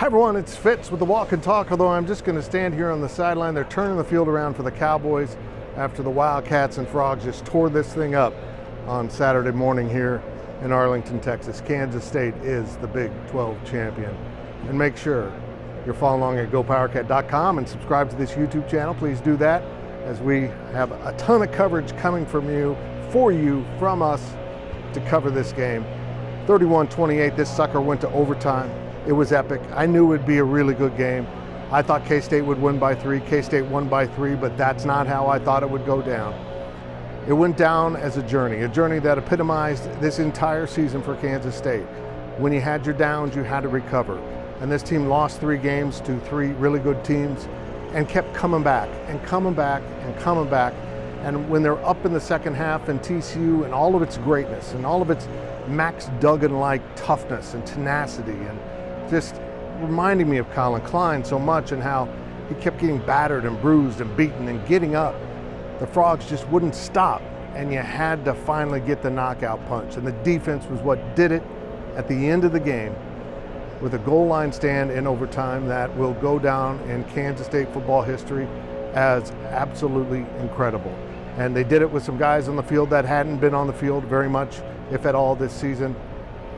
Hi everyone, it's Fitz with the Walk and Talk, although I'm just going to stand here on the sideline. They're turning the field around for the Cowboys after the Wildcats and Frogs just tore this thing up on Saturday morning here in Arlington, Texas. Kansas State is the Big 12 champion. And make sure you're following along at GoPowercat.com and subscribe to this YouTube channel. Please do that, as we have a ton of coverage coming from you, from us, to cover this game. 31-28, this sucker went to overtime. It was epic. I knew it would be a really good game. I thought K-State would win by 3. K-State won by 3, but that's not how I thought it would go down. It went down as a journey that epitomized this entire season for Kansas State. When you had your downs, you had to recover. And this team lost 3 games to 3 really good teams and kept coming back and coming back and coming back. And when they're up in the second half, and TCU and all of its greatness and all of its Max Duggan-like toughness and tenacity, and just reminding me of Colin Klein so much, and how he kept getting battered and bruised and beaten and getting up. The Frogs just wouldn't stop, and you had to finally get the knockout punch. And the defense was what did it at the end of the game, with a goal line stand in overtime that will go down in Kansas State football history as absolutely incredible. And they did it with some guys on the field that hadn't been on the field very much, if at all, this season.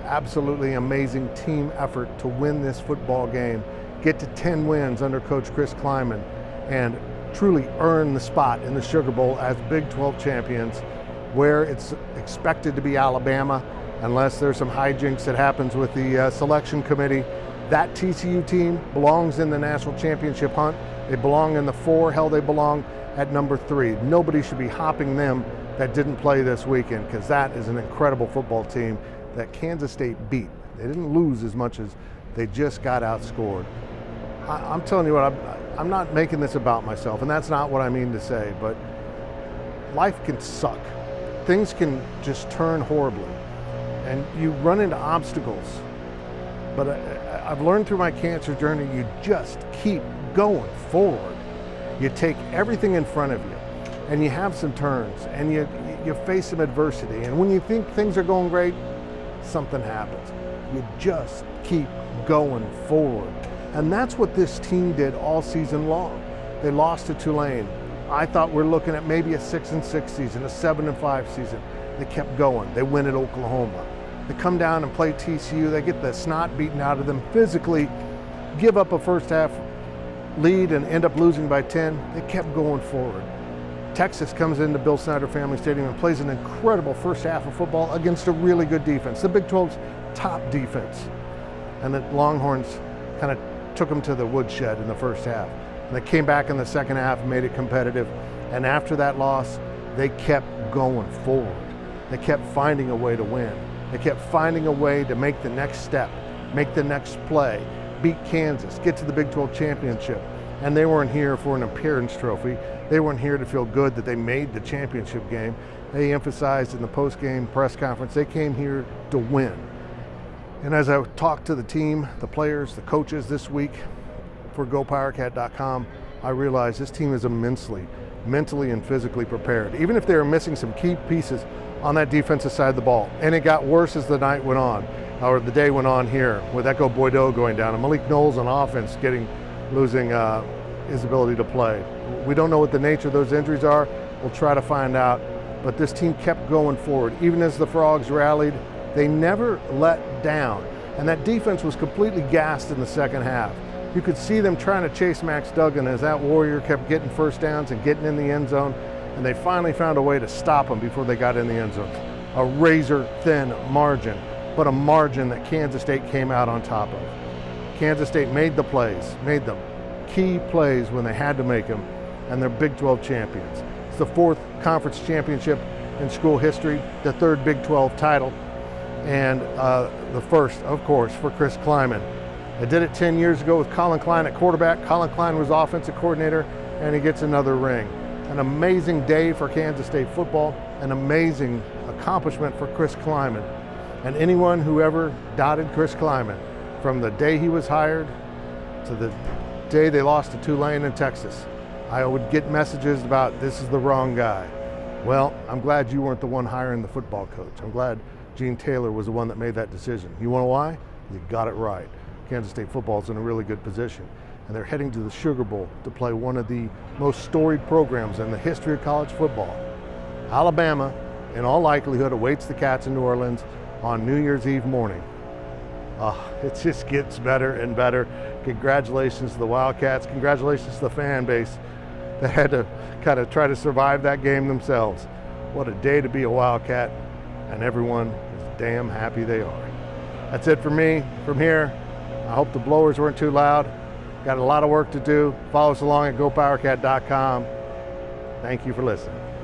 Absolutely amazing team effort to win this football game, get to 10 wins under Coach Chris Klieman, and truly earn the spot in the Sugar Bowl as Big 12 champions, where it's expected to be Alabama, unless there's some hijinks that happens with the selection committee. That TCU team belongs in the national championship hunt. They belong in the 4. Hell, they belong at number 3. Nobody should be hopping them that didn't play this weekend, because that is an incredible football team that Kansas State beat. They didn't lose as much as they just got outscored. I'm telling you what, I'm not making this about myself, and that's not what I mean to say, but life can suck. Things can just turn horribly, and you run into obstacles. But I've learned through my cancer journey, you just keep going forward. You take everything in front of you, and you have some turns, and you face some adversity. And when you think things are going great, something happens. You just keep going forward. And that's what this team did all season long. They lost to Tulane. I thought we're looking at maybe a 6-6 season, a 7-5 season. They kept going. They win at Oklahoma. They come down and play TCU. They get the snot beaten out of them physically, give up a first half lead and end up losing by 10. They kept going forward. Texas comes into Bill Snyder Family Stadium and plays an incredible first half of football against a really good defense, the Big 12's top defense. And the Longhorns kind of took them to the woodshed in the first half. And they came back in the second half and made it competitive. And after that loss, they kept going forward. They kept finding a way to win. They kept finding a way to make the next step, make the next play, beat Kansas, get to the Big 12 championship. And they weren't here for an appearance trophy. They weren't here to feel good that they made the championship game. They emphasized in the post-game press conference, they came here to win. And as I talked to the team, the players, the coaches this week for GoPowercat.com, I realized this team is immensely mentally and physically prepared, even if they were missing some key pieces on that defensive side of the ball. And it got worse as the night went on, or the day went on here, with Echo Boydo going down and Malik Knowles on offense losing his ability to play. We don't know what the nature of those injuries are. We'll try to find out. But this team kept going forward. Even as the Frogs rallied, they never let down. And that defense was completely gassed in the second half. You could see them trying to chase Max Duggan as that Warrior kept getting first downs and getting in the end zone. And they finally found a way to stop them before they got in the end zone. A razor-thin margin, but a margin that Kansas State came out on top of. Kansas State made the plays, made them key plays when they had to make them, and they're Big 12 champions. It's the 4th conference championship in school history, the 3rd Big 12 title, and the first, of course, for Chris Klieman. They did it 10 years ago with Colin Klein at quarterback. Colin Klein was offensive coordinator, and he gets another ring. An amazing day for Kansas State football, an amazing accomplishment for Chris Klieman. And anyone who ever doubted Chris Klieman, from the day he was hired to the day they lost to Tulane in Texas, I would get messages about, this is the wrong guy. Well, I'm glad you weren't the one hiring the football coach. I'm glad Gene Taylor was the one that made that decision. You want to know why? You got it right. Kansas State football is in a really good position. And they're heading to the Sugar Bowl to play one of the most storied programs in the history of college football. Alabama, in all likelihood, awaits the Cats in New Orleans on New Year's Eve morning. It just gets better and better. Congratulations to the Wildcats. Congratulations to the fan base that had to kind of try to survive that game themselves. What a day to be a Wildcat, and everyone is damn happy they are. That's it for me from here. I hope the blowers weren't too loud. Got a lot of work to do. Follow us along at GoPowercat.com. Thank you for listening.